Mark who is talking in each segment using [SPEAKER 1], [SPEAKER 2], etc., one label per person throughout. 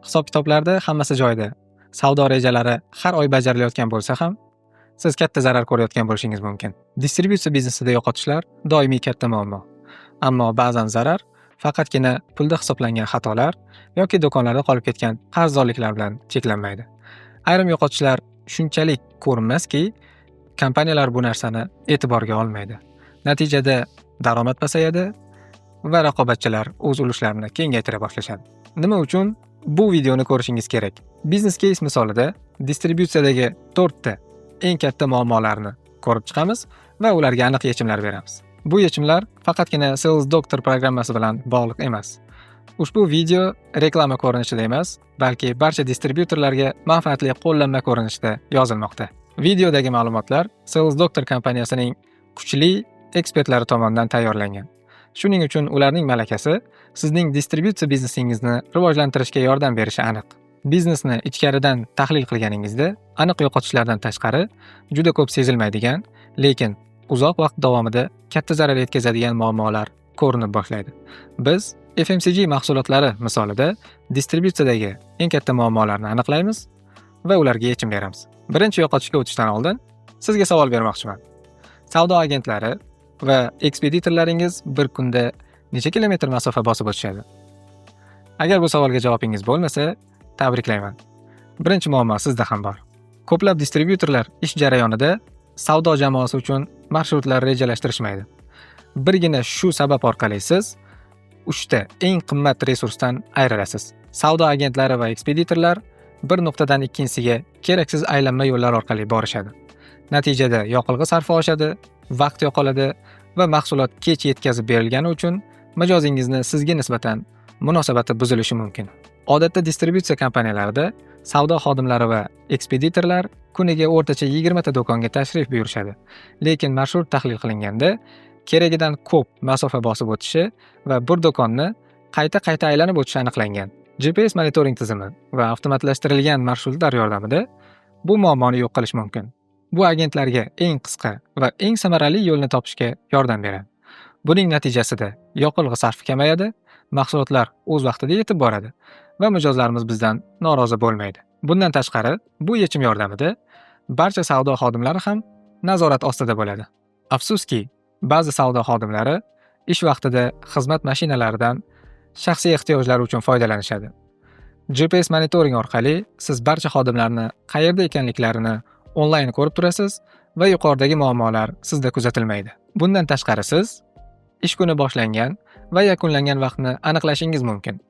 [SPEAKER 1] Hisob-kitoblarda hammasi joyida. Savdo rejalari har oy bajarilayotgan bo'lsa ham, siz katta zarar ko'rayotgan bo'lishingiz mumkin. Distributsiya biznesida yo'qotishlar doimiy katta muammo. Ammo ba'zan zarar faqatgina pulda hisoblangan xatolar yoki do'konlarda qolib ketgan qarzdorliklar bilan cheklanmaydi. Ayrim yo'qotishlar shunchalik ko'rinmaski, kompaniyalar bu narsani e'tiborga olmaydi. Natijada daromad pasayadi va raqobatchilar o'z ulushlarini kengaytira boshlashadi. Nima uchun bu videoni ko'rishingiz kerak? Business case misolida distributsiyadagi 4 ta eng katta muammolarni ko'rib chiqamiz va ularga aniq yechimlar beramiz. Bu yechimlar faqatgina Sales Doctor programmasi bilan bog'liq emas. Ushbu video reklama ko'rinishida emas, balki barcha distributorlarga manfaatli qo'llanma ko'rinishida yozilmoqda. Videodagi ma'lumotlar Sales Doctor kompaniyasining kuchli ekspertlari tomonidan tayyorlangan. Shuning uchun ularning malakasi sizning distributsiya biznesingizni rivojlantirishga yordam berishi aniq. Biznesni ichkaridan tahlil qilganingizda aniq yo'qotishlardan tashqari juda ko'p sezilmaydigan, lekin uzoq vaqt davomida katta zarar yetkazadigan muammolar ko'rinib boshlaydi. Biz FMCG mahsulotlari misolida distributsiyadagi eng katta muammolarni aniqlaymiz va ularga yechim beramiz. Birinchi yo'qotishga o'tishdan oldin sizga savol bermoqchiman. Savdo agentlari va ekspeditorlaringiz bir kunda necha kilometr masofa bosib o'tishadi? Agar bu savolga javobingiz bo'lmasa, tabriklayman. Birinchi muammo sizda ham bor. Ko'plab distributorlar ish jarayonida savdo jamoasi uchun marshrutlar rejalashtirishmaydi. Birgina shu sabab orqali siz 3 ta eng qimmat resursdan ayrilasiz. Savdo agentlari va ekspeditorlar bir nuqtadan ikkinchisiga keraksiz aylanma yo'llar orqali borishadi. Natijada yoqilg'i sarfi oshadi, vaqt yo'qoladi va mahsulot kech yetkazib berilgani uchun mijozingizni sizga nisbatan munosabati buzilishi mumkin. Odatda distributsiya kompaniyalarida savdo xodimlari va ekspeditorlar kuniga o'rtacha 20 ta do'konga tashrif buyurishadi. Lekin marshrut tahlil qilinganda keragidan ko'p masofa bosib o'tishi va bir do'konni qayta aylanib o'tishi aniqlangan. GPS monitoring tizimi va avtomatlashtirilgan marshrutlar yordamida bu muammoni yo'q qilish mumkin. Bu agentlarga eng qisqa va eng samarali yo'lni topishga yordam beradi. Buning natijasida yoqilg'i sarfi kamayadi, mahsulotlar o'z vaqtida yetib boradi va mijozlarimiz bizdan norozi bo'lmaydi. Bundan tashqari, bu yechim yordamida barcha savdo xodimlari ham nazorat ostida bo'ladi. Afsuski, ba'zi savdo xodimlari ish vaqtida xizmat mashinalaridan shaxsiy ehtiyojlari uchun foydalanishadi. GPS monitoring orqali siz barcha xodimlarni qayerda ekanliklarini onlayn ko'rib turasiz va yuqoridagi muammolar sizda kuzatilmaydi. Bundan tashqari siz ish kuni boshlangan va yakunlangan vaqtni aniqlashingiz mumkin.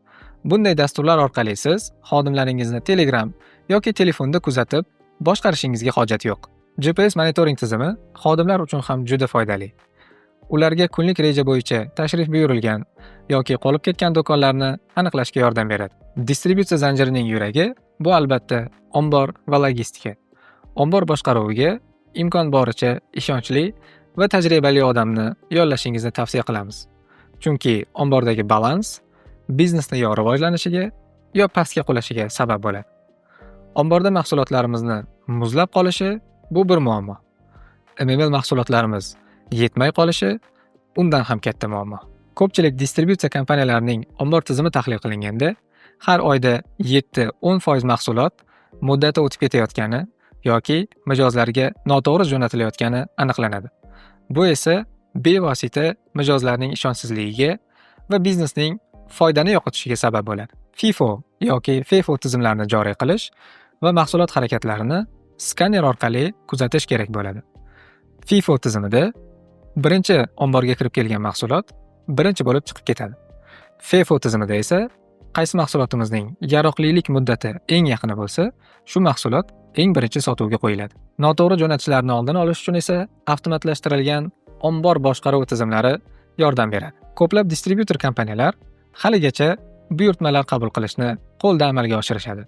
[SPEAKER 1] Bunday dasturlar orqali siz xodimlaringizni Telegram yoki telefonda kuzatib boshqarishingizga hojat yo'q. GPS monitoring tizimi xodimlar uchun ham juda foydali. Ularga kunlik reja bo'yicha tashrif buyurilgan yoki qolib ketgan do'konlarni aniqlashga yordam beradi. Distributsiya zanjirining yuragi bu albatta ombor va logistika. Ombor boshqaruviga imkon boricha ishonchli va tajribali odamni yollashingizni tavsiya qilamiz. Chunki ombordagi balans biznesni yo rivojlanishiga yo pastga qulashiga sabab bo'ladi. Omborda mahsulotlarimizni muzlab qolishi bu bir muammo. MML mahsulotlarimiz yetmay qolishi undan ham katta muammo. Ko'pchilik distributsiya kompaniyalarining ombor tizimi tahlil qilinganda har oyda 7-10% mahsulot muddati o'tib ketayotgani yoki mijozlarga noto'g'ri jo'natilayotgani aniqlanadi. Bu esa bevosita mijozlarning ishonchsizligiga va biznesning foydani yo'qotishiga sabab bo'ladi. FIFO yoki FIFO tizimlarini joriy qilish va mahsulot harakatlarini skaner orqali kuzatish kerak bo'ladi. FIFO tizimida birinchi omborga kirib kelgan mahsulot birinchi bo'lib chiqib ketadi. FIFO tizimida esa qaysi mahsulotimizning yaroqlilik muddati eng yaqini bo'lsa, shu mahsulot eng birinchi sotuvga qo'yiladi. Noto'g'ri jo'natishlarni oldini olish uchun esa avtomatlashtirilgan ombor boshqaruv tizimlari yordam beradi. Ko'plab distributor kompaniyalar haligacha buyurtmalar qabul qilishni qo'lda amalga oshirishadi.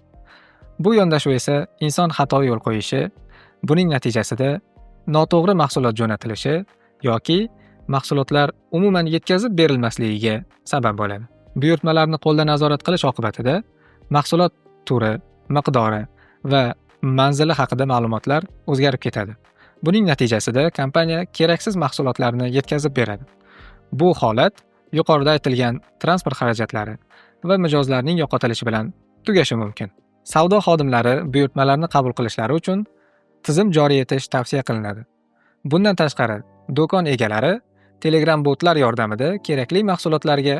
[SPEAKER 1] Bu yondashuv esa inson xato yo'l qo'yishi, buning natijasida noto'g'ri mahsulot jo'natilishi yoki mahsulotlar umuman yetkazib berilmasligiga sabab bo'ladi. Buyurtmalarni qo'lda nazorat qilish oqibatida mahsulot turi, miqdori va manzili haqida ma'lumotlar o'zgarib ketadi. Buning natijasida kompaniya keraksiz mahsulotlarni yetkazib beradi. Bu holat yuqorida aytilgan transport xarajatlari va mijozlarning yo'qotilishi bilan tugashi mumkin. Savdo xodimlari buyurtmalarni qabul qilishlari uchun tizim joriy etish tavsiya qilinadi. Bundan tashqari, do'kon egalari Telegram botlar yordamida kerakli mahsulotlarga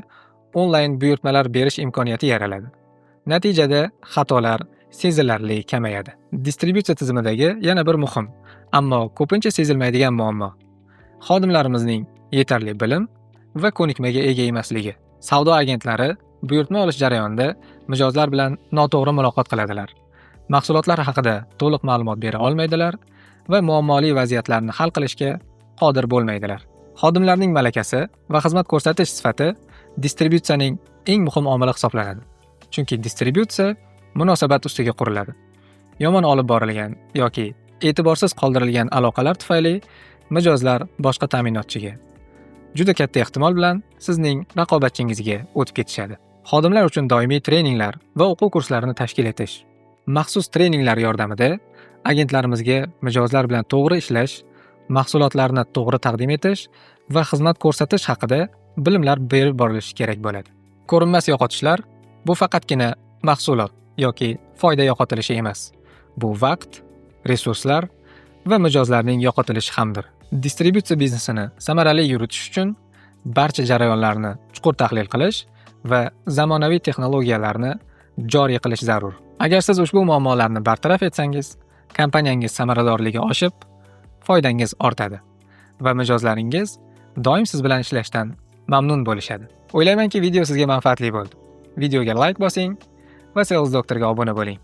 [SPEAKER 1] onlayn buyurtmalar berish imkoniyati yaraladi. Natijada xatolar sezilarli kamayadi. Distributsiya tizimidagi yana bir muhim, ammo ko'pincha sezilmaydigan muammo xodimlarimizning yetarli bilim va ko'nikmaga ega emasligi. Savdo agentlari buyurtma olish jarayonida mijozlar bilan noto'g'ri muloqot qiladilar. Mahsulotlar haqida to'liq ma'lumot bera olmaydilar va muammoli vaziyatlarni hal qilishga qodir bo'lmaydilar. Xodimlarning malakasi va xizmat ko'rsatish sifati distributsiyaning eng muhim omili hisoblanadi. Chunki distributsiya munosabat ustiga quriladi. Yomon olib borilgan yoki e'tiborsiz qoldirilgan aloqalar tufayli mijozlar boshqa ta'minotchiga, juda katta ehtimol bilan sizning raqobatchingizga o'tib ketishadi. Xodimlar uchun doimiy treninglar va o'quv kurslarini tashkil etish. Maxsus treninglar yordamida agentlarimizga mijozlar bilan to'g'ri ishlash, mahsulotlarni to'g'ri taqdim etish va xizmat ko'rsatish haqida bilimlar berib borilishi kerak bo'ladi. Ko'rinmas yo'qotishlar bu faqatgina mahsulot yoki foyda yo'qotilishi emas. Bu vaqt, resurslar va mijozlarning yo'qotilishi hamdir. Distributsiya biznesini samarali yuritish uchun barcha jarayonlarni chuqur tahlil qilish va zamonaviy texnologiyalarni joriy qilish zarur. Agar siz ushbu muammolarni bartaraf etsangiz, kompaniyangiz samaradorligi oshib, foydangiz ortadi va mijozlaringiz doim siz bilan ishlashdan mamnun bo'lishadi. O'ylaymanki, video sizga manfaatli bo'ldi. Videoga like bosing va Sales Doctorga obuna bo'ling.